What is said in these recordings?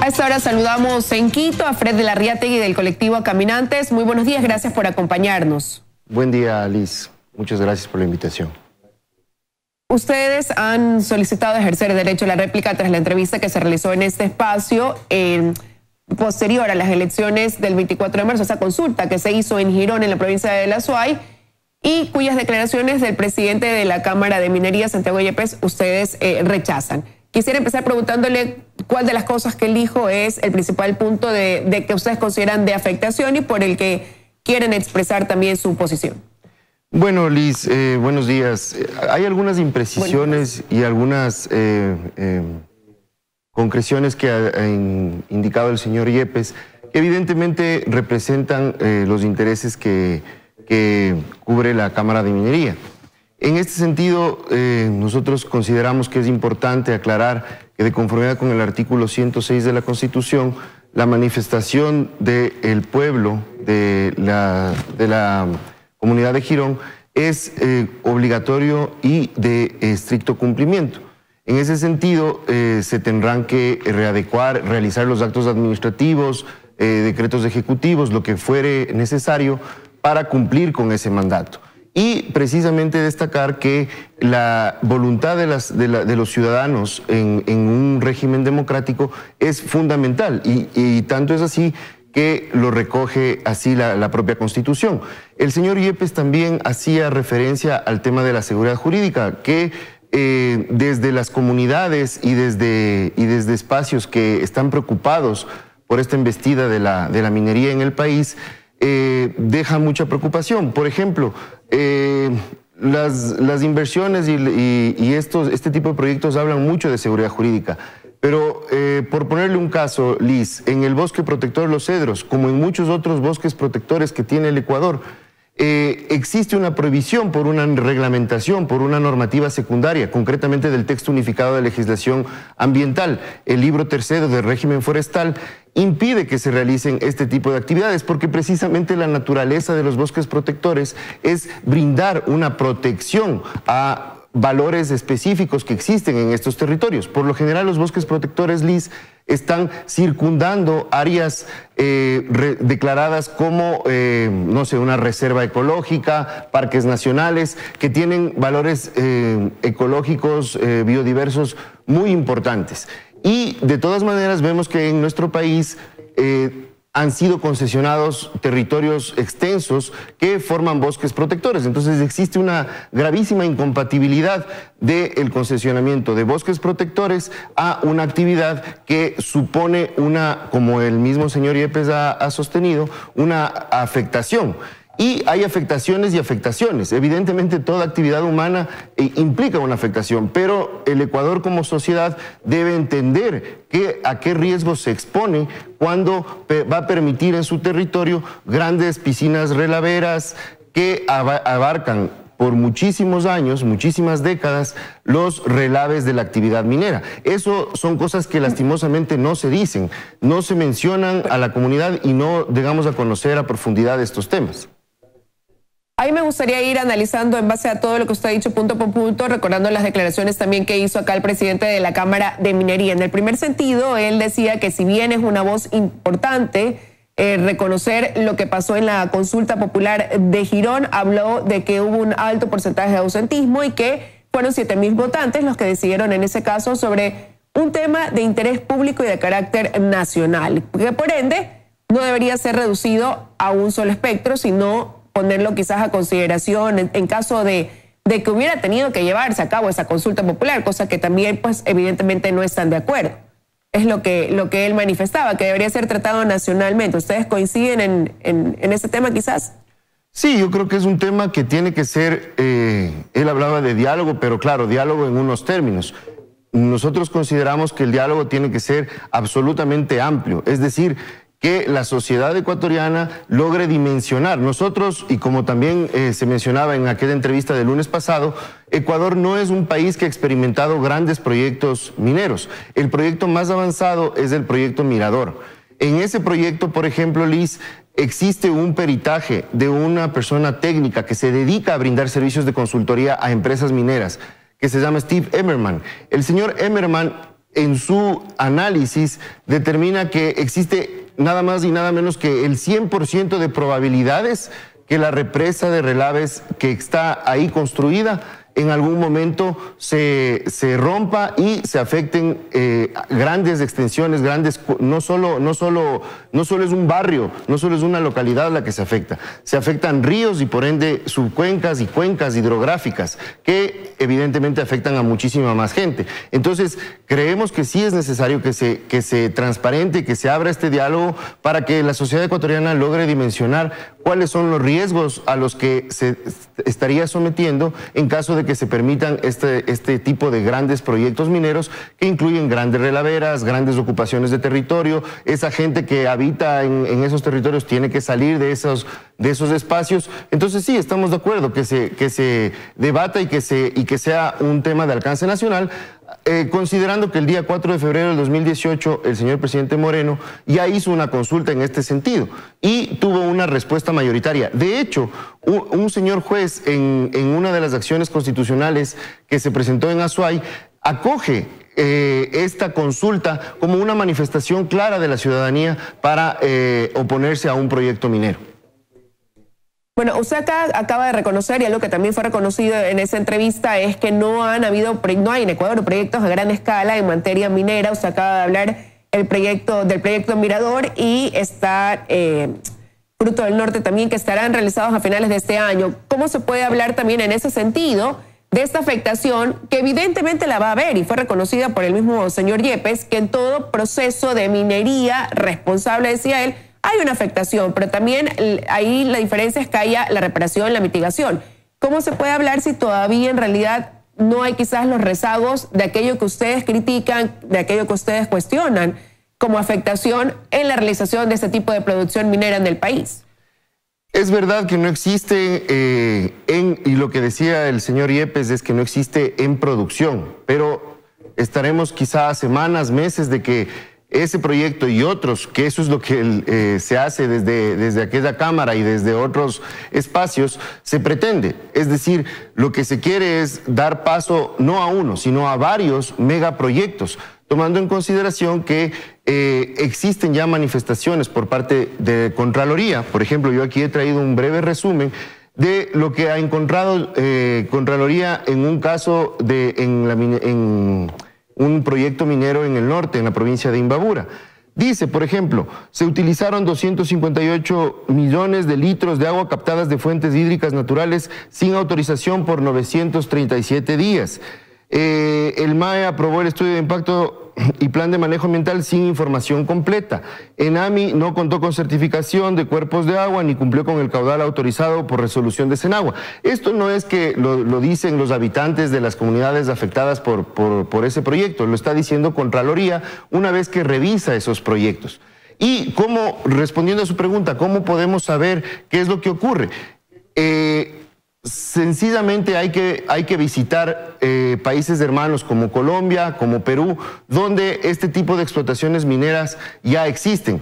A esta hora saludamos en Quito a Fred de Larriategui del colectivo Caminantes. Muy buenos días, gracias por acompañarnos. Buen día, Liz. Muchas gracias por la invitación. Ustedes han solicitado ejercer el derecho a la réplica tras la entrevista que se realizó en este espacio posterior a las elecciones del 24 de marzo, esa consulta que se hizo en Girón, en la provincia de La Suay, y cuyas declaraciones del presidente de la Cámara de Minería, Santiago Yepes, ustedes rechazan. Quisiera empezar preguntándole cuál de las cosas que él dijo es el principal punto de que ustedes consideran de afectación y por el que quieren expresar también su posición. Bueno, Liz, buenos días. Hay algunas imprecisiones y algunas concreciones que ha indicado el señor Yepes, que evidentemente representan los intereses que cubre la Cámara de Minería. En este sentido, nosotros consideramos que es importante aclarar que de conformidad con el artículo 106 de la Constitución, la manifestación del pueblo de la comunidad de Girón es obligatorio y de estricto cumplimiento. En ese sentido, se tendrán que readecuar, realizar los actos administrativos, decretos ejecutivos, lo que fuere necesario para cumplir con ese mandato. Y precisamente destacar que la voluntad de los ciudadanos en un régimen democrático es fundamental y tanto es así que lo recoge así la propia Constitución. El señor Yepes también hacía referencia al tema de la seguridad jurídica, que desde las comunidades y desde espacios que están preocupados por esta embestida de la minería en el país, deja mucha preocupación. Por ejemplo, las inversiones y este tipo de proyectos hablan mucho de seguridad jurídica. Pero por ponerle un caso, Liz, en el bosque protector Los Cedros, como en muchos otros bosques protectores que tiene el Ecuador, existe una prohibición por una reglamentación, por una normativa secundaria, concretamente del texto unificado de legislación ambiental. El libro tercero del régimen forestal impide que se realicen este tipo de actividades porque precisamente la naturaleza de los bosques protectores es brindar una protección a valores específicos que existen en estos territorios. Por lo general, los bosques protectores, Liz, están circundando áreas declaradas como, no sé, una reserva ecológica, parques nacionales, que tienen valores ecológicos, biodiversos muy importantes. Y de todas maneras vemos que en nuestro país han sido concesionados territorios extensos que forman bosques protectores. Entonces existe una gravísima incompatibilidad del concesionamiento de bosques protectores a una actividad que supone como el mismo señor Yepes ha sostenido, una afectación. Y hay afectaciones y afectaciones. Evidentemente toda actividad humana implica una afectación, pero el Ecuador como sociedad debe entender a qué riesgos se expone cuando va a permitir en su territorio grandes piscinas relaveras que abarcan por muchísimos años, muchísimas décadas, los relaves de la actividad minera. Eso son cosas que lastimosamente no se dicen, no se mencionan a la comunidad y no llegamos a conocer a profundidad estos temas. Ahí me gustaría ir analizando en base a todo lo que usted ha dicho punto por punto, recordando las declaraciones también que hizo acá el presidente de la Cámara de Minería. En el primer sentido, él decía que si bien es una voz importante reconocer lo que pasó en la consulta popular de Girón, habló de que hubo un alto porcentaje de ausentismo y que fueron 7.000 votantes los que decidieron en ese caso sobre un tema de interés público y de carácter nacional, que por ende no debería ser reducido a un solo espectro, sino ponerlo quizás a consideración en caso de que hubiera tenido que llevarse a cabo esa consulta popular, cosa que también pues evidentemente no están de acuerdo. Es lo que él manifestaba, que debería ser tratado nacionalmente. ¿Ustedes coinciden en ese tema quizás? Sí, yo creo que es un tema que tiene que ser, él hablaba de diálogo, pero claro, diálogo en unos términos. Nosotros consideramos que el diálogo tiene que ser absolutamente amplio, es decir, que la sociedad ecuatoriana logre dimensionar. Nosotros, y como también se mencionaba en aquella entrevista del lunes pasado, Ecuador no es un país que ha experimentado grandes proyectos mineros. El proyecto más avanzado es el proyecto Mirador. En ese proyecto, por ejemplo, Liz, existe un peritaje de una persona técnica que se dedica a brindar servicios de consultoría a empresas mineras, que se llama Steve Emmerman. El señor Emmerman en su análisis determina que existe nada más y nada menos que el 100% de probabilidades que la represa de Relaves que está ahí construida en algún momento se rompa y se afecten grandes extensiones, no solo es un barrio, no solo es una localidad la que se afectan ríos y por ende subcuencas y cuencas hidrográficas que evidentemente afectan a muchísima más gente. Entonces creemos que sí es necesario que se transparente, que se abra este diálogo para que la sociedad ecuatoriana logre dimensionar cuáles son los riesgos a los que se estaría sometiendo en caso de que se permitan este tipo de grandes proyectos mineros que incluyen grandes relaveras, grandes ocupaciones de territorio. Esa gente que habita en esos territorios tiene que salir de esos espacios. Entonces sí, estamos de acuerdo que se debata y que sea un tema de alcance nacional, considerando que el día 4 de febrero del 2018 el señor presidente Moreno ya hizo una consulta en este sentido y tuvo una respuesta mayoritaria. De hecho, un señor juez en una de las acciones constitucionales que se presentó en Azuay acoge esta consulta como una manifestación clara de la ciudadanía para oponerse a un proyecto minero. Bueno, usted acaba de reconocer, y algo que también fue reconocido en esa entrevista, es que no hay en Ecuador proyectos a gran escala en materia minera. Usted acaba de hablar del proyecto Mirador y está Fruto del Norte también, que estarán realizados a finales de este año. ¿Cómo se puede hablar también en ese sentido de esta afectación que evidentemente la va a haber y fue reconocida por el mismo señor Yepes, que en todo proceso de minería responsable, decía él, hay una afectación, pero también ahí la diferencia es que haya la reparación, la mitigación? ¿Cómo se puede hablar si todavía en realidad no hay quizás los rezagos de aquello que ustedes critican, de aquello que ustedes cuestionan como afectación en la realización de este tipo de producción minera en el país? Es verdad que no existe y lo que decía el señor Yepes es que no existe en producción, pero estaremos quizás semanas, meses de que ese proyecto y otros, que eso es lo que se hace desde aquella Cámara y desde otros espacios, se pretende. Es decir, lo que se quiere es dar paso no a uno, sino a varios megaproyectos, tomando en consideración que existen ya manifestaciones por parte de Contraloría. Por ejemplo, yo aquí he traído un breve resumen de lo que ha encontrado Contraloría en un caso en un proyecto minero en el norte, en la provincia de Imbabura. Dice, por ejemplo, se utilizaron 258 millones de litros de agua captadas de fuentes hídricas naturales sin autorización por 937 días. El MAE aprobó el estudio de impacto y plan de manejo ambiental sin información completa. ENAMI no contó con certificación de cuerpos de agua ni cumplió con el caudal autorizado por resolución de Senagua. Esto no es que lo dicen los habitantes de las comunidades afectadas por ese proyecto, lo está diciendo Contraloría una vez que revisa esos proyectos. Y respondiendo a su pregunta, ¿cómo podemos saber qué es lo que ocurre? Sencillamente hay que visitar países hermanos como Colombia, como Perú, donde este tipo de explotaciones mineras ya existen.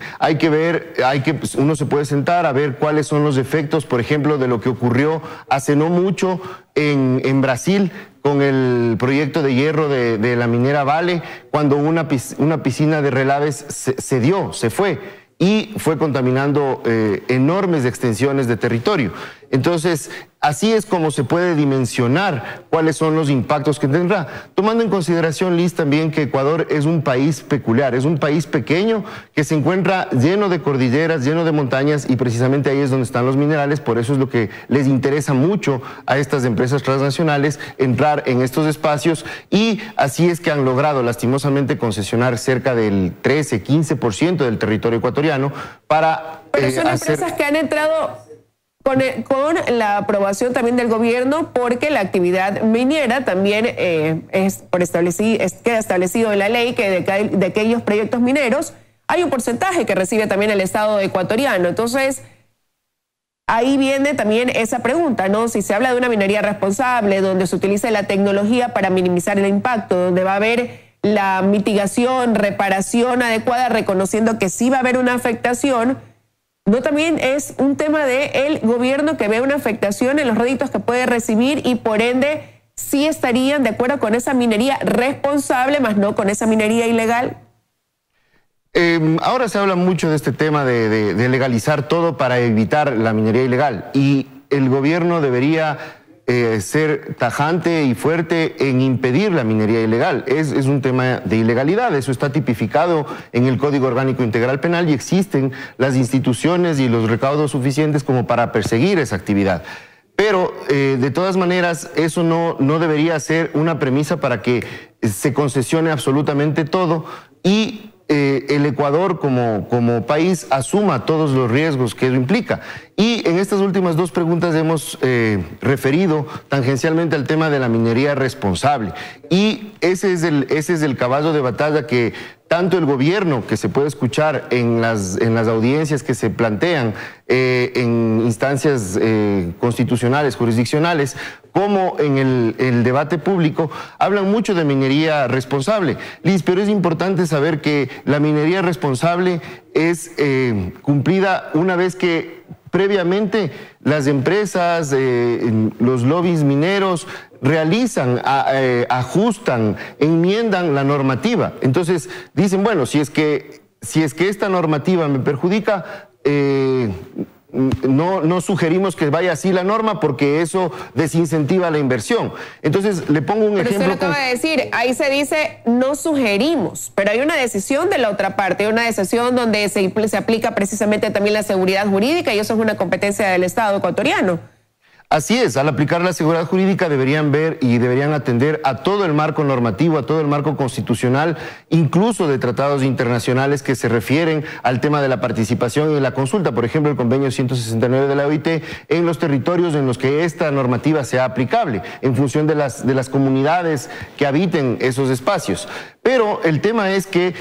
Uno se puede sentar a ver cuáles son los efectos, por ejemplo, de lo que ocurrió hace no mucho en Brasil con el proyecto de hierro de la minera Vale, cuando una piscina de Relaves se fue y fue contaminando enormes extensiones de territorio. Entonces, así es como se puede dimensionar cuáles son los impactos que tendrá. Tomando en consideración, Liz, también que Ecuador es un país peculiar, es un país pequeño que se encuentra lleno de cordilleras, lleno de montañas y precisamente ahí es donde están los minerales. Por eso es lo que les interesa mucho a estas empresas transnacionales entrar en estos espacios y así es que han logrado lastimosamente concesionar cerca del 13-15% del territorio ecuatoriano para Pero son empresas que han entrado con la aprobación también del gobierno, porque la actividad minera también queda establecido en la ley que de aquellos proyectos mineros hay un porcentaje que recibe también el Estado ecuatoriano. Entonces, ahí viene también esa pregunta, ¿no? Si se habla de una minería responsable, donde se utiliza la tecnología para minimizar el impacto, donde va a haber la mitigación, reparación adecuada, reconociendo que sí va a haber una afectación, ¿no también es un tema del gobierno que ve una afectación en los réditos que puede recibir y por ende sí estarían de acuerdo con esa minería responsable, más no con esa minería ilegal. Ahora se habla mucho de este tema de legalizar todo para evitar la minería ilegal, y el gobierno debería ser tajante y fuerte en impedir la minería ilegal. Es un tema de ilegalidad, eso está tipificado en el Código Orgánico Integral Penal y existen las instituciones y los recaudos suficientes como para perseguir esa actividad. Pero de todas maneras eso no debería ser una premisa para que se concesione absolutamente todo y el Ecuador como país asuma todos los riesgos que eso implica. Y en estas últimas dos preguntas hemos referido tangencialmente al tema de la minería responsable. Y ese es el caballo de batalla que tanto el gobierno, que se puede escuchar en las audiencias que se plantean en instancias constitucionales, jurisdiccionales, como en el debate público, hablan mucho de minería responsable. Liz, pero es importante saber que la minería responsable es cumplida una vez que previamente las empresas, los lobbies mineros realizan, ajustan, enmiendan la normativa. Entonces dicen, bueno, si es que esta normativa me perjudica, no sugerimos que vaya así la norma porque eso desincentiva la inversión. Entonces, le pongo un ejemplo. Pero usted lo acaba de decir, ahí se dice no sugerimos, pero hay una decisión de la otra parte, hay una decisión donde se aplica precisamente también la seguridad jurídica y eso es una competencia del Estado ecuatoriano. Así es, al aplicar la seguridad jurídica deberían ver y deberían atender a todo el marco normativo, a todo el marco constitucional, incluso de tratados internacionales que se refieren al tema de la participación y la consulta. Por ejemplo, el convenio 169 de la OIT en los territorios en los que esta normativa sea aplicable, en función de las comunidades que habiten esos espacios. Pero el tema es que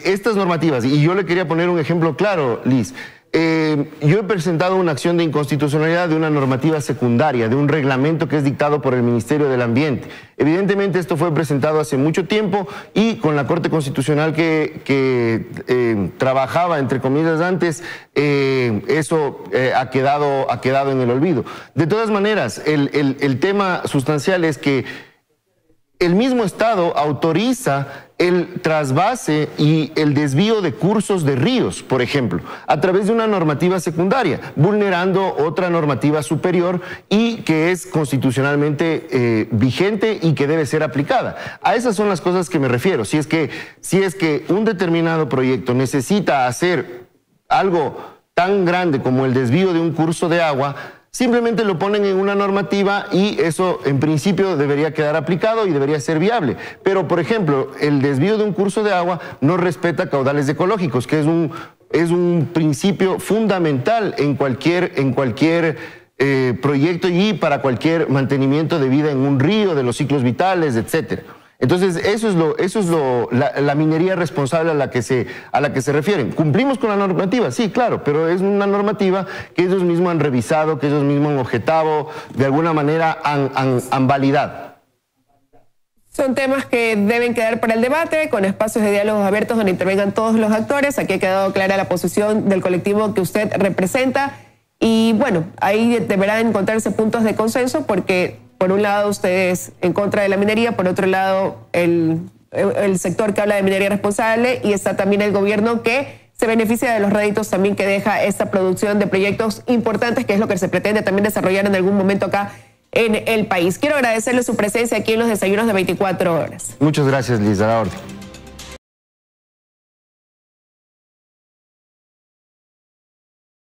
estas normativas, y yo le quería poner un ejemplo claro, Liz, yo he presentado una acción de inconstitucionalidad de una normativa secundaria, de un reglamento que es dictado por el Ministerio del Ambiente. Evidentemente esto fue presentado hace mucho tiempo y con la Corte Constitucional que trabajaba, entre comillas, antes, eso ha quedado en el olvido. De todas maneras, el tema sustancial es que el mismo Estado autoriza el trasvase y el desvío de cursos de ríos, por ejemplo, a través de una normativa secundaria, vulnerando otra normativa superior y que es constitucionalmente vigente y que debe ser aplicada. A esas son las cosas que me refiero. Si es que un determinado proyecto necesita hacer algo tan grande como el desvío de un curso de agua, simplemente lo ponen en una normativa y eso en principio debería quedar aplicado y debería ser viable. Pero, por ejemplo, el desvío de un curso de agua no respeta caudales ecológicos, que es un principio fundamental en cualquier proyecto y para cualquier mantenimiento de vida en un río, de los ciclos vitales, etcétera. Entonces, eso es la minería responsable a la que se refieren. ¿Cumplimos con la normativa? Sí, claro, pero es una normativa que ellos mismos han revisado, que ellos mismos han objetado, de alguna manera han validado. Son temas que deben quedar para el debate, con espacios de diálogos abiertos donde intervengan todos los actores. Aquí ha quedado clara la posición del colectivo que usted representa. Y bueno, ahí deberán encontrarse puntos de consenso porque por un lado ustedes en contra de la minería, por otro lado el sector que habla de minería responsable y está también el gobierno que se beneficia de los réditos también que deja esta producción de proyectos importantes, que es lo que se pretende también desarrollar en algún momento acá en el país. Quiero agradecerle su presencia aquí en los desayunos de 24 horas. Muchas gracias, Liz, a la orden.